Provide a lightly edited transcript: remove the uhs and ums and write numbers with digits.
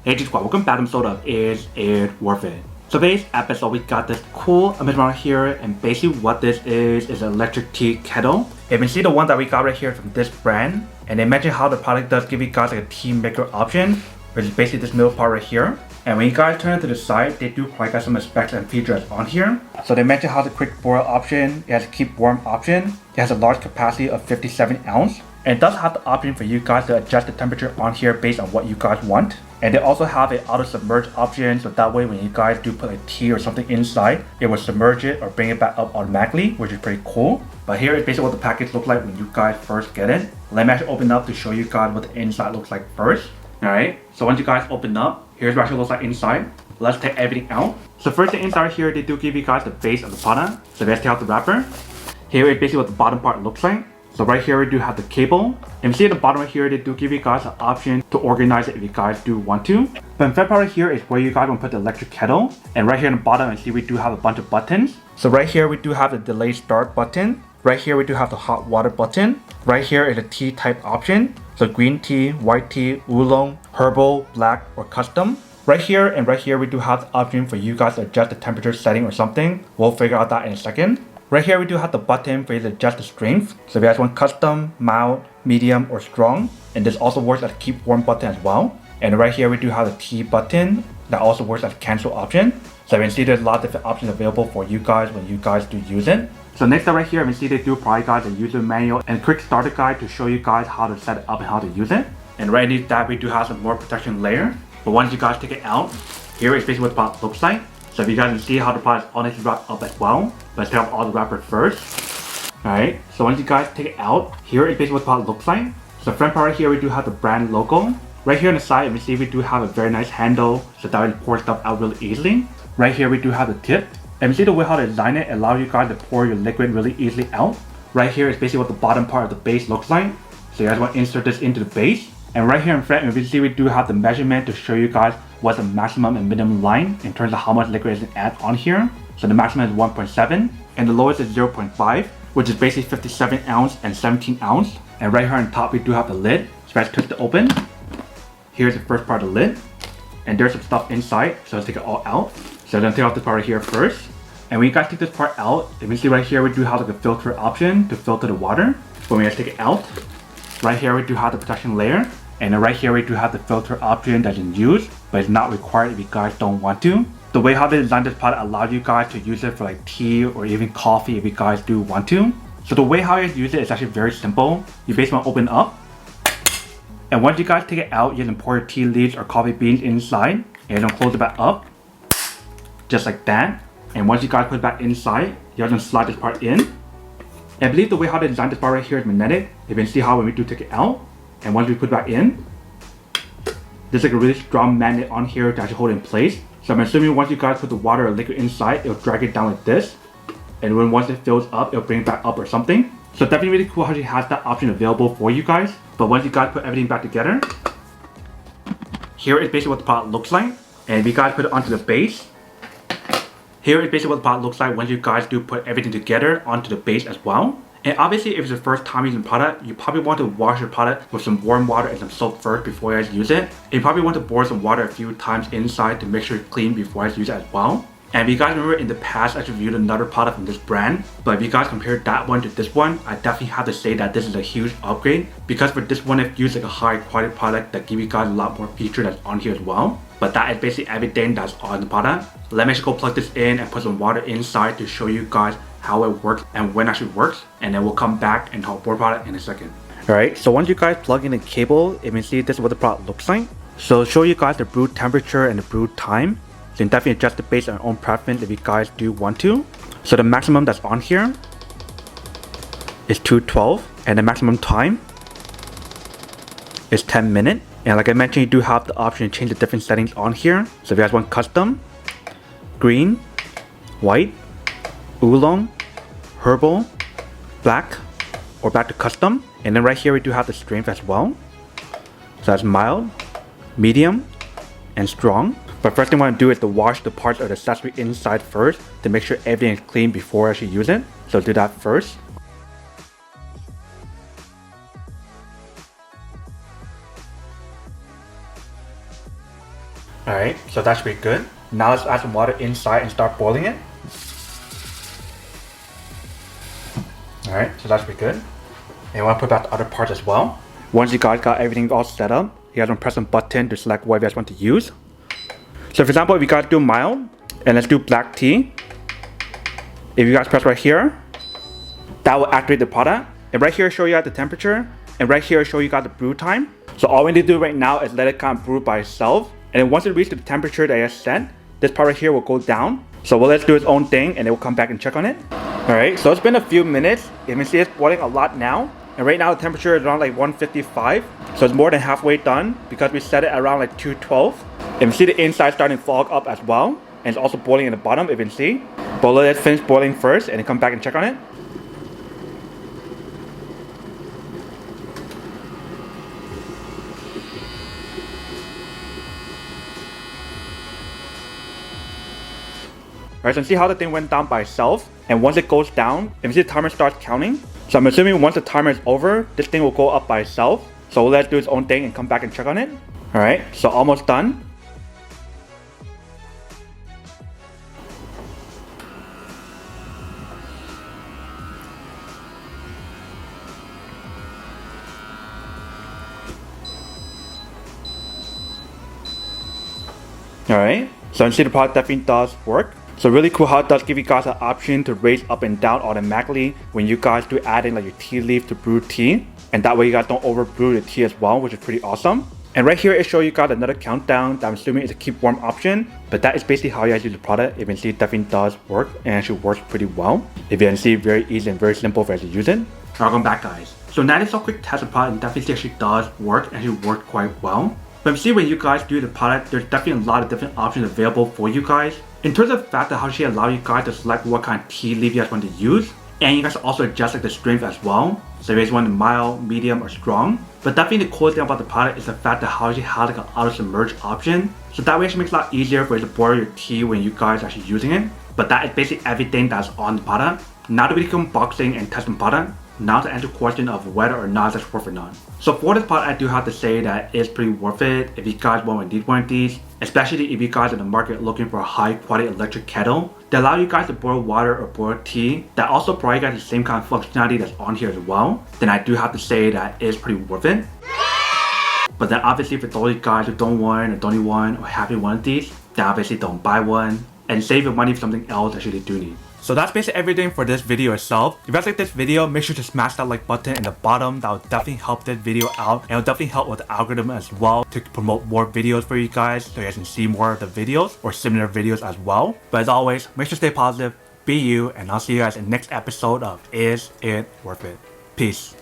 Hey, just welcome back to Soda. Is it worth it? So today's episode, we got this cool image right here, and basically what this is an electric tea kettle. You can see the one that we got right here from this brand, and they mentioned how the product does give you guys like a tea maker option, which is basically this middle part right here. And when you guys turn it to the side, they do provide guys some specs and features on here. So they mentioned how the quick boil option, it has a keep warm option, it has a large capacity of 57 ounce, and it does have the option for you guys to adjust the temperature on here based on what you guys want. And they also have an auto submerge option, so that way when you guys do put a tea or something inside, it will submerge it or bring it back up automatically, which is pretty cool. But here is basically what the package looks like when you guys first get it. Let me actually open up to show you guys what the inside looks like first. Alright, so once you guys open up, here's what it actually looks like inside. Let's take everything out. So first, the inside here, they do give you guys the base of the product. So let's take out the wrapper. Here is basically what the bottom part looks like. So right here we do have the cable. And you see at the bottom right here, they do give you guys an option to organize it if you guys do want to. But in front part right here is where you guys want to put the electric kettle. And right here in the bottom, you see we do have a bunch of buttons. So right here we do have the delay start button. Right here we do have the hot water button. Right here is a tea type option. So green tea, white tea, oolong, herbal, black, or custom. Right here and right here we do have the option for you guys to adjust the temperature setting or something. We'll figure out that in a second. Right here we do have the button for you to adjust the strength. So if you guys want custom, mild, medium, or strong. And this also works as a keep warm button as well. And right here we do have the tea button that also works as a cancel option. So you can see there's a lot of different options available for you guys when you guys do use it. So next up right here, you can see they do provide guys a user manual and a quick starter guide to show you guys how to set it up and how to use it. And right underneath that we do have some more protection layer. But once you guys take it out, here is basically what the product looks like. So if you guys can see how the product is honestly wrapped up as well. Let's take off all the wrapper first. Alright, so once you guys take it out, here is basically what the product looks like. So front part right here, we do have the brand logo. Right here on the side, you can see we do have a very nice handle, so that way you pour stuff out really easily. Right here, we do have the tip. And you see the way how they design it allows you guys to pour your liquid really easily out. Right here is basically what the bottom part of the base looks like. So you guys want to insert this into the base. And right here in front, you can see we do have the measurement to show you guys what's the maximum and minimum line in terms of how much liquid is to add on here. So the maximum is 1.7 and the lowest is 0.5, which is basically 57 ounce and 17 ounce. And right here on top, we do have the lid. So let's click to open. Here's the first part of the lid. And there's some stuff inside, so let's take it all out. So I'm gonna take off this part right here first. And when you guys take this part out, you can see right here we do have like a filter option to filter the water. But when you guys take it out, right here we do have the protection layer. And then right here we do have the filter option that you can use, but it's not required if you guys don't want to. The way how they designed this product allows you guys to use it for like tea or even coffee if you guys do want to. So the way how you use it is actually very simple. You basically want to open up. And once you guys take it out, you can pour your tea leaves or coffee beans inside. And then close it back up. Just like that. And once you guys put it back inside, you guys can slide this part in. And I believe the way how they designed this part right here is magnetic. You can see how when we do take it out, and once we put it back in, there's like a really strong magnet on here to actually hold it in place. So I'm assuming once you guys put the water or liquid inside, it'll drag it down like this. And when once it fills up, it'll bring it back up or something. So definitely really cool how she has that option available for you guys. But once you guys put everything back together, here is basically what the product looks like. And if you guys put it onto the base, here is basically what the product looks like once you guys do put everything together onto the base as well. And obviously if it's your first time using the product, you probably want to wash your product with some warm water and some soap first before you guys use it. And you probably want to pour some water a few times inside to make sure it's clean before you guys use it as well. And if you guys remember in the past, I reviewed another product from this brand. But if you guys compare that one to this one, I definitely have to say that this is a huge upgrade. Because for this one, I've used like a high quality product that give you guys a lot more feature that's on here as well. But that is basically everything that's on the product. Let me just go plug this in and put some water inside to show you guys how it works and when it actually works. And then we'll come back and talk more about it in a second. Alright, so once you guys plug in the cable, you can see this is what the product looks like. So show you guys the brew temperature and the brew time. So you can definitely adjust it based on your own preference if you guys do want to. So the maximum that's on here is 212 and the maximum time is 10 minutes. And like I mentioned, you do have the option to change the different settings on here. So if you guys want custom, green, white, oolong, herbal, black, or back to custom. And then right here we do have the strength as well. So that's mild, medium, and strong. But first thing I want to do is to wash the parts of the accessory inside first to make sure everything is clean before I actually use it. So do that first. Alright, so that should be good. Now let's add some water inside and start boiling it. Alright, so that should be good. And you want to put back the other parts as well. Once you guys got everything all set up, you guys want to press some button to select what you guys want to use. So for example, if you guys do mild, and let's do black tea. If you guys press right here, that will activate the product. And right here show you guys the temperature. And right here show you guys the brew time. So all we need to do right now is let it kind of brew by itself. And then once it reaches the temperature that I set, this part right here will go down. So we'll let it do its own thing and it will come back and check on it. Alright, so it's been a few minutes. You can see it's boiling a lot now. And right now the temperature is around like 155. So it's more than halfway done because we set it around like 212. And you see the inside starting to fog up as well. And it's also boiling in the bottom, if you can see. But let it finish boiling first and then come back and check on it. Alright, so see how the thing went down by itself. And once it goes down, you can see the timer starts counting. So I'm assuming once the timer is over, this thing will go up by itself. So we'll let it do its own thing and come back and check on it. Alright, so almost done. Alright, so you see the product definitely does work. So really cool how it does give you guys an option to raise up and down automatically when you guys do add in like your tea leaf to brew tea. And that way you guys don't over brew the tea as well, which is pretty awesome. And right here it shows you guys another countdown that I'm assuming is a keep warm option. But that is basically how you guys use the product. You can see it definitely does work and actually works pretty well. If you can see, very easy and very simple for you to use it. Welcome back guys. So now this is a quick test of the product and definitely actually does work and actually worked quite well. But you see when you guys do the product, there's definitely a lot of different options available for you guys. In terms of the fact that how she allows you guys to select what kind of tea leaf you guys want to use. And you guys also adjust like the strength as well. So if you guys want it mild, medium, or strong. But definitely the cool thing about the product is the fact that how she has like an auto submerge option. So that way it makes it a lot easier for you to boil your tea when you guys are actually using it. But that is basically everything that's on the product. Now that we do unboxing and testing the product, now to answer the question of whether or not it's worth it or not. So for this product, I do have to say that it's pretty worth it if you guys want to need one of these. Especially if you guys in the market looking for a high quality electric kettle that allow you guys to boil water or boil tea that also provide you guys the same kind of functionality that's on here as well. Then I do have to say that it's pretty worth it. But then obviously for those guys who don't want or don't need one or have one of these, then obviously don't buy one and save your money for something else that you really do need. So that's basically everything for this video itself. If you guys like this video, make sure to smash that like button in the bottom. That will definitely help this video out and it will definitely help with the algorithm as well to promote more videos for you guys so you guys can see more of the videos or similar videos as well. But as always, make sure to stay positive, be you, and I'll see you guys in the next episode of Is It Worth It? Peace.